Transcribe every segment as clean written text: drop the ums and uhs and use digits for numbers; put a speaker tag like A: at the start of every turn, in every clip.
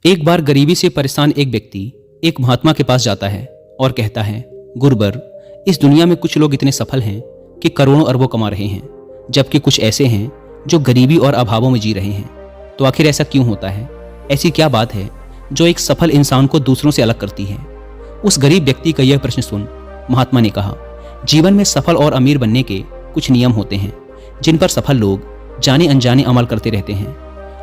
A: एक बार गरीबी से परेशान एक व्यक्ति एक महात्मा के पास जाता है और कहता है, गुरुवर, इस दुनिया में कुछ लोग इतने सफल हैं कि करोड़ों अरबों कमा रहे हैं, जबकि कुछ ऐसे हैं जो गरीबी और अभावों में जी रहे हैं। तो आखिर ऐसा क्यों होता है? ऐसी क्या बात है जो एक सफल इंसान को दूसरों से अलग करती है? उस गरीब व्यक्ति का यह प्रश्न सुन महात्मा ने कहा, जीवन में सफल और अमीर बनने के कुछ नियम होते हैं जिन पर सफल लोग जाने अनजाने अमल करते रहते हैं।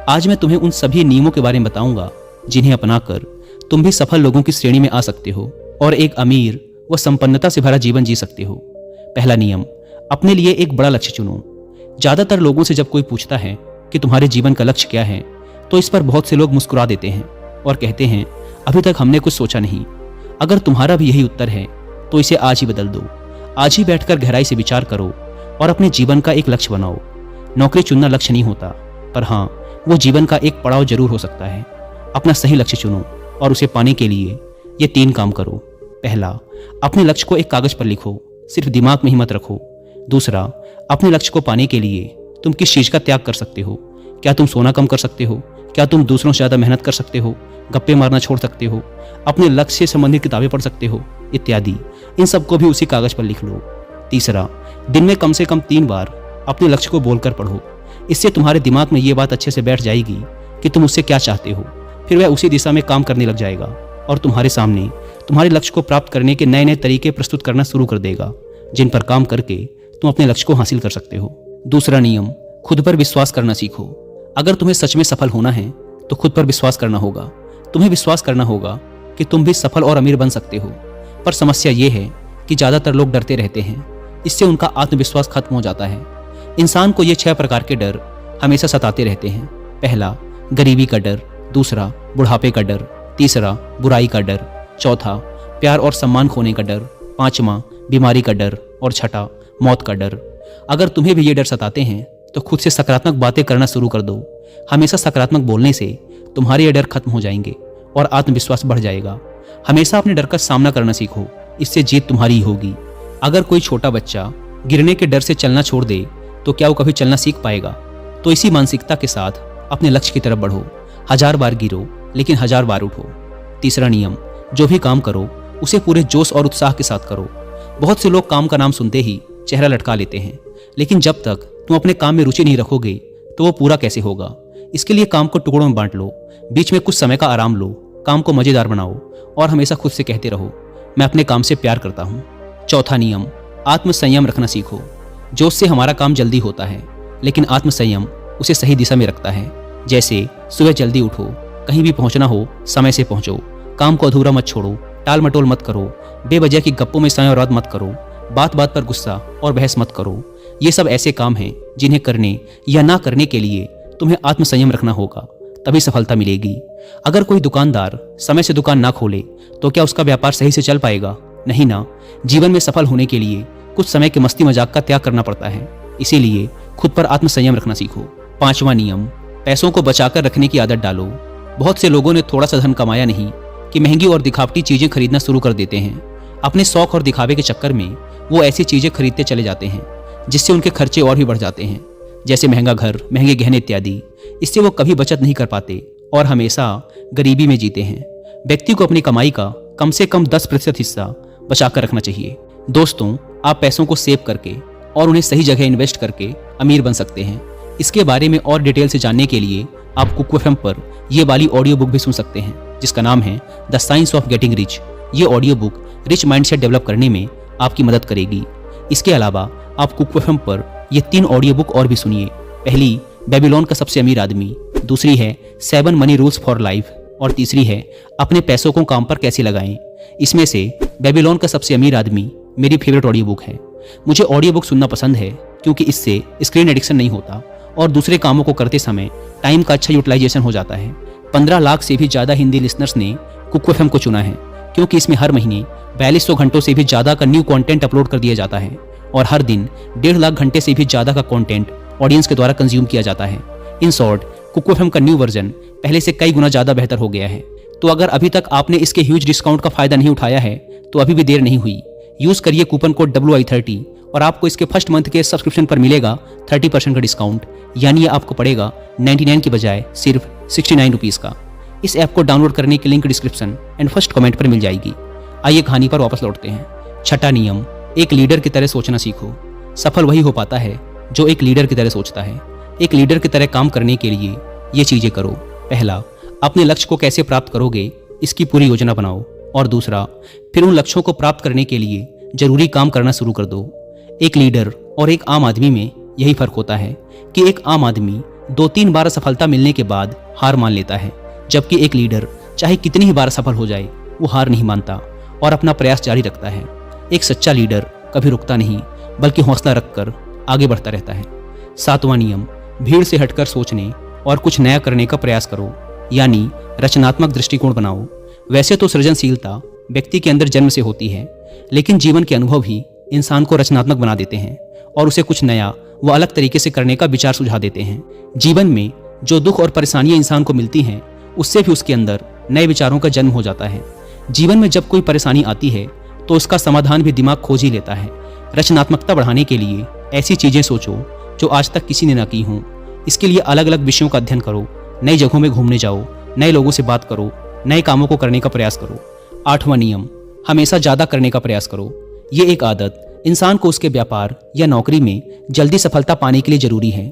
A: आज मैं तुम्हें उन सभी नियमों के बारे में बताऊंगा जिन्हें अपनाकर तुम भी सफल लोगों की श्रेणी में आ सकते हो और एक अमीर व संपन्नता से भरा जीवन जी सकते हो। पहला नियम, अपने लिए एक बड़ा लक्ष्य चुनो। ज्यादातर लोगों से जब कोई पूछता है कि तुम्हारे जीवन का लक्ष्य क्या है, तो इस पर बहुत से लोग मुस्कुरा देते हैं और कहते हैं, अभी तक हमने कुछ सोचा नहीं। अगर तुम्हारा भी यही उत्तर है तो इसे आज ही बदल दो। आज ही बैठकर गहराई से विचार करो और अपने जीवन का एक लक्ष्य बनाओ। नौकरी चुनना लक्ष्य नहीं होता, पर हाँ, वो जीवन का एक पड़ाव जरूर हो सकता है। अपना सही लक्ष्य चुनो और उसे पाने के लिए ये 3 काम करो। पहला, अपने लक्ष्य को एक कागज पर लिखो, सिर्फ दिमाग में ही मत रखो। दूसरा, अपने लक्ष्य को पाने के लिए तुम किस चीज का त्याग कर सकते हो? क्या तुम सोना कम कर सकते हो? क्या तुम दूसरों से ज्यादा मेहनत कर सकते हो? गप्पे मारना छोड़ सकते हो? अपने लक्ष्य से संबंधित किताबें पढ़ सकते हो? इत्यादि। इन सबको भी उसी कागज पर लिख लो। तीसरा, दिन में कम से कम 3 बार अपने लक्ष्य को बोलकर पढ़ो। इससे तुम्हारे दिमाग में ये बात अच्छे से बैठ जाएगी कि तुम उससे क्या चाहते हो। फिर वह उसी दिशा में काम करने लग जाएगा और तुम्हारे सामने तुम्हारे लक्ष्य को प्राप्त करने के नए नए तरीके प्रस्तुत करना शुरू कर देगा, जिन पर काम करके तुम अपने लक्ष्य को हासिल कर सकते हो। दूसरा नियम, खुद पर विश्वास करना सीखो। अगर तुम्हें सच में सफल होना है तो खुद पर विश्वास करना होगा। तुम्हें विश्वास करना होगा कि तुम भी सफल और अमीर बन सकते हो। पर समस्या ये है कि ज्यादातर लोग डरते रहते हैं। इससे उनका आत्मविश्वास खत्म हो जाता है। इंसान को ये 6 प्रकार के डर हमेशा सताते रहते हैं। पहला, गरीबी का डर। दूसरा, बुढ़ापे का डर। तीसरा, बुराई का डर। चौथा, प्यार और सम्मान खोने का डर। पांचवा, बीमारी का डर। और छठा, मौत का डर। अगर तुम्हें भी ये डर सताते हैं तो खुद से सकारात्मक बातें करना शुरू कर दो। हमेशा सकारात्मक बोलने से तुम्हारे ये डर खत्म हो जाएंगे और आत्मविश्वास बढ़ जाएगा। हमेशा अपने डर का सामना करना सीखो, इससे जीत तुम्हारी ही होगी। अगर कोई छोटा बच्चा गिरने के डर से चलना छोड़ दे तो क्या वो कभी चलना सीख पाएगा? तो इसी मानसिकता के साथ अपने लक्ष्य की तरफ बढ़ो। 1000 बार गिरो लेकिन 1000 बार उठो। तीसरा नियम, जो भी काम करो उसे पूरे जोश और उत्साह के साथ करो। बहुत से लोग काम का नाम सुनते ही चेहरा लटका लेते हैं, लेकिन जब तक तुम अपने काम में रुचि नहीं रखोगे तो वो पूरा कैसे होगा? इसके लिए काम को टुकड़ों में बांट लो, बीच में कुछ समय का आराम लो, काम को मजेदार बनाओ और हमेशा खुद से कहते रहो, मैं अपने काम से प्यार करता हूँ। चौथा नियम, आत्मसंयम रखना सीखो। जोश से हमारा काम जल्दी होता है, लेकिन आत्मसंयम उसे सही दिशा में रखता है। जैसे सुबह जल्दी उठो, कहीं भी पहुंचना हो समय से पहुंचो, काम को अधूरा मत छोड़ो, टाल मटोल मत करो, बेवजह की गप्पों में समय और रात मत करो, बात बात पर गुस्सा और बहस मत करो। ये सब ऐसे काम हैं जिन्हें करने या ना करने के लिए तुम्हें आत्मसंयम रखना होगा, तभी सफलता मिलेगी। अगर कोई दुकानदार समय से दुकान ना खोले तो क्या उसका व्यापार सही से चल पाएगा? नहीं ना। जीवन में सफल होने के लिए कुछ समय के मस्ती मजाक का त्याग करना पड़ता है, इसीलिए खुद पर आत्मसंयम रखना सीखो। पांचवा नियम, पैसों को बचाकर रखने की आदत डालो। बहुत से लोगों ने थोड़ा सा धन कमाया नहीं कि महंगी और दिखावटी चीजें खरीदना शुरू कर देते हैं। अपने शौक और दिखावे के चक्कर में वो ऐसी चीजें खरीदते चले जाते हैं जिससे उनके खर्चे और भी बढ़ जाते हैं, जैसे महंगा घर, महंगे गहने इत्यादि। इससे वो कभी बचत नहीं कर पाते और हमेशा गरीबी में जीते हैं। व्यक्ति को अपनी कमाई का कम से कम 10% हिस्सा बचाकर रखना चाहिए। दोस्तों, आप पैसों को सेव करके और उन्हें सही जगह इन्वेस्ट करके अमीर बन सकते हैं। इसके बारे में और डिटेल से जानने के लिए आप कुक एफएम पर ये वाली ऑडियो बुक भी सुन सकते हैं, जिसका नाम है the science of getting rich. ये audio book rich mindset develop करने में आपकी मदद करेगी। इसके अलावा आप कुक एफएम पर ये 3 ऑडियो बुक और भी सुनिए। पहली, बेबीलोन का सबसे अमीर आदमी। दूसरी है 7 मनी रूल्स फॉर लाइफ। और तीसरी है अपने पैसों को काम पर कैसे लगाएं। इसमें से बेबीलोन का सबसे अमीर आदमी मेरी फेवरेट ऑडियो बुक है। मुझे ऑडियो बुक सुनना पसंद है क्योंकि इससे स्क्रीन एडिक्शन नहीं होता और दूसरे कामों को करते समय टाइम का अच्छा यूटिलाइजेशन हो जाता है। 15 लाख से भी ज्यादा हिंदी लिसनर्स ने कुक एफएम को चुना है क्योंकि इसमें हर महीने 4200 घंटों से भी ज्यादा का न्यू कंटेंट अपलोड कर दिया जाता है और हर दिन 1.5 लाख घंटे से भी ज्यादा का कंटेंट ऑडियंस के द्वारा कंज्यूम किया जाता है। इन शॉर्ट, कुक एफएम का न्यू वर्जन पहले से कई गुना ज्यादा बेहतर हो गया है। तो अगर अभी तक आपने इसके ह्यूज डिस्काउंट का फायदा नहीं उठाया है तो अभी भी देर नहीं हुई। यूज करिए कूपन कोड WI30 और आपको इसके फर्स्ट मंथ के सब्सक्रिप्शन पर मिलेगा 30% का डिस्काउंट, यानी ये आपको पड़ेगा 99 की बजाय सिर्फ 69 रुपीज़ का। इस ऐप को डाउनलोड करने की link description and first comment पर मिल जाएगी। आइए कहानी पर वापस लौटते हैं। छठा नियम, एक लीडर की तरह सोचना सीखो। सफल वही हो पाता है जो एक लीडर की तरह सोचता है। एक लीडर की तरह काम करने के लिए ये चीजें करो। पहला, अपने लक्ष्य को कैसे प्राप्त करोगे इसकी पूरी योजना बनाओ। और दूसरा, फिर उन लक्ष्यों को प्राप्त करने के लिए जरूरी काम करना शुरू कर दो। एक लीडर और एक आम आदमी में यही फर्क होता है कि एक आम आदमी 2-3 बार सफलता मिलने के बाद हार मान लेता है, जबकि एक लीडर चाहे कितनी ही बार सफल हो जाए वो हार नहीं मानता और अपना प्रयास जारी रखता है। एक सच्चा लीडर कभी रुकता नहीं बल्कि हौसला रखकर आगे बढ़ता रहता है। 7वां नियम, भीड़ से हटकर सोचने और कुछ नया करने का प्रयास करो, यानी रचनात्मक दृष्टिकोण बनाओ। वैसे तो सृजनशीलता व्यक्ति के अंदर जन्म से होती है, लेकिन जीवन के अनुभव ही इंसान को रचनात्मक बना देते हैं और उसे कुछ नया व अलग तरीके से करने का विचार सुझा देते हैं। जीवन में जो दुख और परेशानियां इंसान को मिलती हैं, उससे भी उसके अंदर नए विचारों का जन्म हो जाता है। जीवन में जब कोई परेशानी आती है तो उसका समाधान भी दिमाग खोज ही लेता है। रचनात्मकता बढ़ाने के लिए ऐसी चीजें सोचो जो आज तक किसी ने ना की हों। इसके लिए अलग अलग विषयों का अध्ययन करो, नई जगहों में घूमने जाओ, नए लोगों से बात करो, नए कामों को करने का प्रयास करो। 8वां नियम, हमेशा ज्यादा करने का प्रयास करो। ये एक आदत इंसान को उसके व्यापार या नौकरी में जल्दी सफलता पाने के लिए जरूरी है।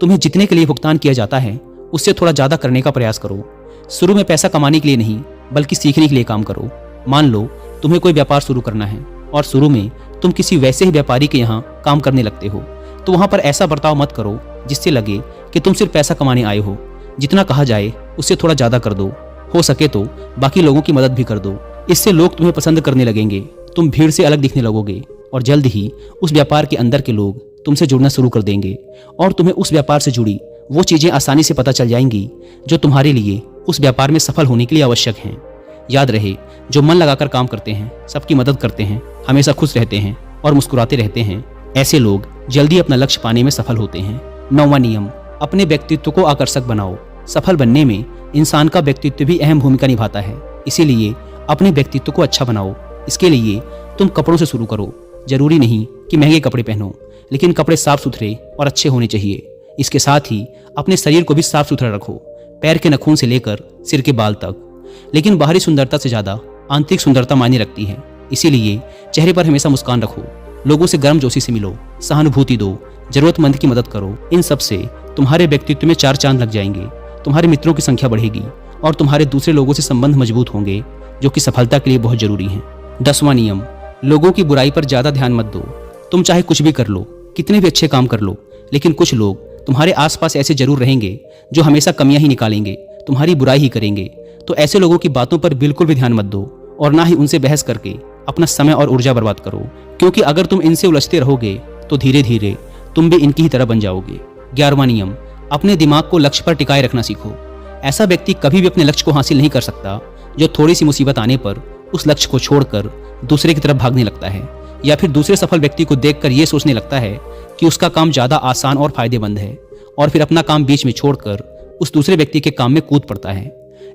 A: तुम्हें जितने के लिए भुगतान किया जाता है उससे थोड़ा ज्यादा करने का प्रयास करो। शुरू में पैसा कमाने के लिए नहीं बल्कि सीखने के लिए काम करो। मान लो तुम्हें कोई व्यापार शुरू करना है और शुरू में तुम किसी वैसे ही व्यापारी के यहाँ काम करने लगते हो, तो वहां पर ऐसा बर्ताव मत करो जिससे लगे कि तुम सिर्फ पैसा कमाने आए हो। जितना कहा जाए उससे थोड़ा ज्यादा कर दो। हो सके तो बाकी लोगों की मदद भी कर दो। इससे लोग तुम्हें पसंद करने लगेंगे, तुम भीड़ से अलग दिखने लगोगे और जल्द ही उस व्यापार के अंदर के लोग तुमसे जुड़ना शुरू कर देंगे और तुम्हें उस व्यापार से जुड़ी वो चीजें आसानी से पता चल जाएंगी जो तुम्हारे लिए उस व्यापार में सफल होने के लिए आवश्यक हैं। याद रहे, जो मन लगाकर काम करते हैं, सबकी मदद करते हैं, हमेशा खुश रहते हैं और मुस्कुराते रहते हैं, ऐसे लोग जल्दी अपना लक्ष्य पाने में सफल होते हैं। 9वां नियम, अपने व्यक्तित्व को आकर्षक बनाओ। सफल बनने में इंसान का व्यक्तित्व भी अहम भूमिका निभाता है, इसीलिए अपने व्यक्तित्व को अच्छा बनाओ। इसके लिए तुम कपड़ों से शुरू करो। जरूरी नहीं कि महंगे कपड़े पहनो, लेकिन कपड़े साफ सुथरे और अच्छे होने चाहिए। इसके साथ ही अपने शरीर को भी साफ सुथरा रखो, पैर के नखून से लेकर सिर के बाल तक। लेकिन बाहरी सुंदरता से ज्यादा आंतरिक सुंदरता मायने रखती है, इसीलिए चेहरे पर हमेशा मुस्कान रखो, लोगों से गर्मजोशी से मिलो, सहानुभूति दो, जरूरतमंद की मदद करो। इन सब से तुम्हारे व्यक्तित्व में 4 चांद लग जाएंगे, तुम्हारे मित्रों की संख्या बढ़ेगी और तुम्हारे दूसरे लोगों से संबंध मजबूत होंगे, जो कि सफलता के लिए बहुत जरूरी है। 10वां नियम, लोगों की बुराई पर ज्यादा ध्यान मत दो। तुम चाहे कुछ भी कर लो, कितने भी अच्छे काम कर लो, लेकिन कुछ लोग तुम्हारे आसपास ऐसे जरूर रहेंगे जो हमेशा कमियां ही निकालेंगे, तुम्हारी बुराई ही करेंगे। तो ऐसे लोगों की बातों पर बिल्कुल भी ध्यान मत दो और ना ही उनसे बहस करके अपना समय और ऊर्जा बर्बाद करो, क्योंकि अगर तुम इनसे उलझते रहोगे तो धीरे धीरे तुम भी इनकी ही तरह बन जाओगे। 11वां नियम, अपने दिमाग को लक्ष्य पर टिकाए रखना सीखो। ऐसा व्यक्ति कभी भी अपने लक्ष्य को हासिल नहीं कर सकता जो थोड़ी सी मुसीबत आने पर उस लक्ष्य को छोड़कर दूसरे की तरफ भागने लगता है, या फिर दूसरे सफल व्यक्ति को देखकर यह सोचने लगता है कि उसका काम ज्यादा आसान और फायदेमंद है, और फिर अपना काम बीच में छोड़कर उस दूसरे व्यक्ति के काम में कूद पड़ता है।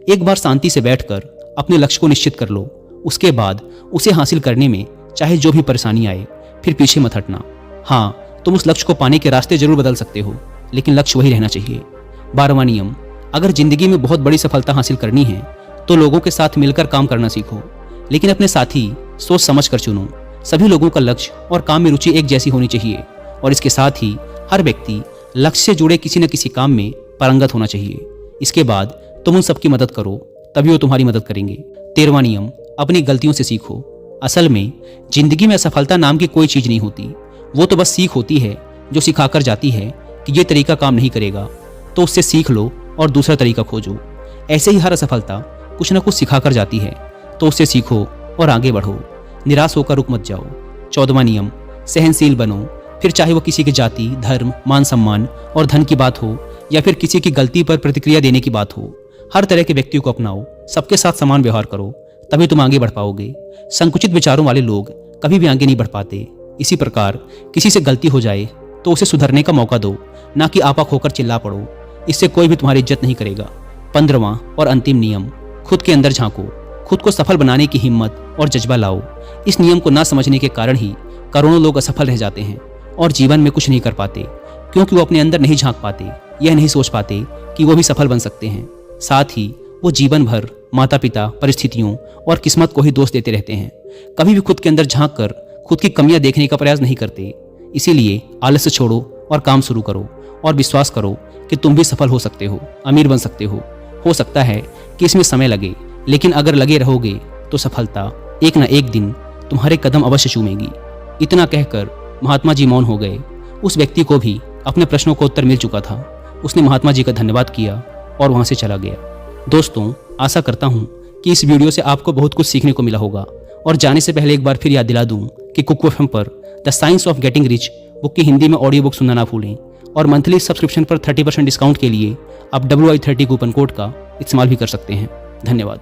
A: एक बार शांति से बैठकर अपने लक्ष्य को निश्चित कर लो, उसके बाद उसे हासिल करने में चाहे जो भी परेशानी आए फिर पीछे मत हटना। हाँ, तुम उस लक्ष्य को पाने के रास्ते जरूर बदल सकते हो, लेकिन लक्ष्य वही रहना चाहिए। 12वां नियम, अगर जिंदगी में बहुत बड़ी सफलता हासिल करनी है तो लोगों के साथ मिलकर काम करना सीखो, लेकिन अपने साथी सोच समझ कर चुनो। सभी लोगों का लक्ष्य और काम में रुचि एक जैसी होनी चाहिए, और इसके साथ ही हर व्यक्ति लक्ष्य से जुड़े किसी न किसी काम में पारंगत होना चाहिए। इसके बाद तुम उन सबकी मदद करो, तभी वो तुम्हारी मदद करेंगे। 13वां नियम, अपनी गलतियों से सीखो। असल में जिंदगी में असफलता नाम की कोई चीज नहीं होती, वो तो बस सीख होती है जो सिखाकर जाती है कि ये तरीका काम नहीं करेगा, तो उससे सीख लो और दूसरा तरीका खोजो। ऐसे ही हर असफलता कुछ न कुछ सिखाकर जाती है, तो उससे सीखो और आगे बढ़ो, निराश होकर रुक मत जाओ। 14वां नियम, सहनशील बनो। फिर चाहे वो किसी की जाति, धर्म, मान सम्मान और धन की बात हो, या फिर किसी की गलती पर प्रतिक्रिया देने की बात हो, हर तरह के व्यक्ति को अपनाओ, सबके साथ समान व्यवहार करो, तभी तुम आगे बढ़ पाओगे। संकुचित विचारों वाले लोग कभी भी आगे नहीं बढ़ पाते। इसी प्रकार किसी से गलती हो जाए तो उसे सुधरने का मौका दो, ना कि आपा खोकर चिल्ला पड़ो, इससे कोई भी तुम्हारी इज्जत नहीं करेगा। 15वां और अंतिम नियम, खुद के अंदर झांको। खुद को सफल बनाने की हिम्मत और जज्बा लाओ। इस नियम को ना समझने के कारण ही करोड़ों लोग असफल रह जाते हैं और जीवन में कुछ नहीं कर पाते, क्योंकि वो अपने अंदर नहीं झांक पाते, यह नहीं सोच पाते कि वो भी सफल बन सकते हैं। साथ ही वो जीवन भर माता पिता, परिस्थितियों और किस्मत को ही दोष देते रहते हैं। कभी भी खुद के अंदर झांक कर खुद की कमियां देखने का प्रयास नहीं करते। इसीलिए आलस्य छोड़ो और काम शुरू करो और विश्वास करो कि तुम भी सफल हो सकते हो, अमीर बन सकते हो। हो सकता है कि इसमें समय लगे, लेकिन अगर लगे रहोगे तो सफलता एक ना एक दिन तुम्हारे कदम अवश्य चूमेगी। इतना कहकर महात्मा जी मौन हो गए। उस व्यक्ति को भी अपने प्रश्नों का उत्तर मिल चुका था। उसने महात्मा जी का धन्यवाद किया और वहां से चला गया। दोस्तों, आशा करता हूं कि इस वीडियो से आपको बहुत कुछ सीखने को मिला होगा। और जाने से पहले एक बार फिर याद दिला दूं कि कुकू एफएम पर the science of getting rich book की हिंदी में ऑडियो बुक सुनना ना भूलें। और मंथली सब्सक्रिप्शन पर 30% डिस्काउंट के लिए आप WI30 कूपन कोड का इस्तेमाल भी कर सकते हैं। धन्यवाद।